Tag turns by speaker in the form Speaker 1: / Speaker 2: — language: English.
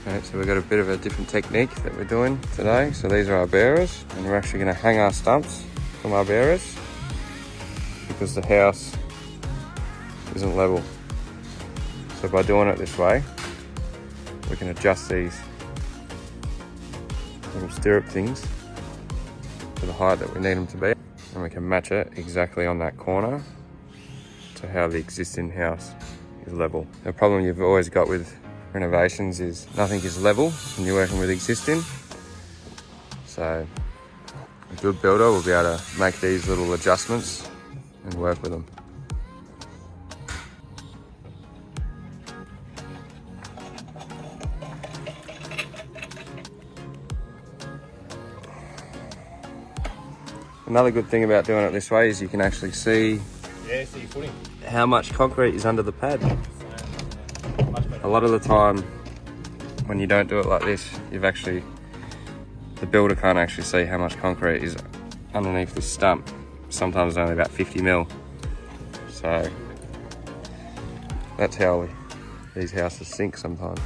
Speaker 1: Okay, so we've got a bit of a different technique that we're doing today. So these are our bearers, and we're actually going to hang our stumps from our bearers because the house isn't level. So by doing it this way, we can adjust these little stirrup things to the height that we need them to be, and we can match it exactly on that corner to how the existing house is level. The problem you've always got with renovations is nothing is level when you're working with existing. So a good builder will be able to make these little adjustments and work with them. Another good thing about doing it this way is you can actually see how much concrete is under the pad. A lot of the time when you don't do it like this, the builder can't actually see how much concrete is underneath this stump. Sometimes only about 50 mil. So that's how these houses sink sometimes.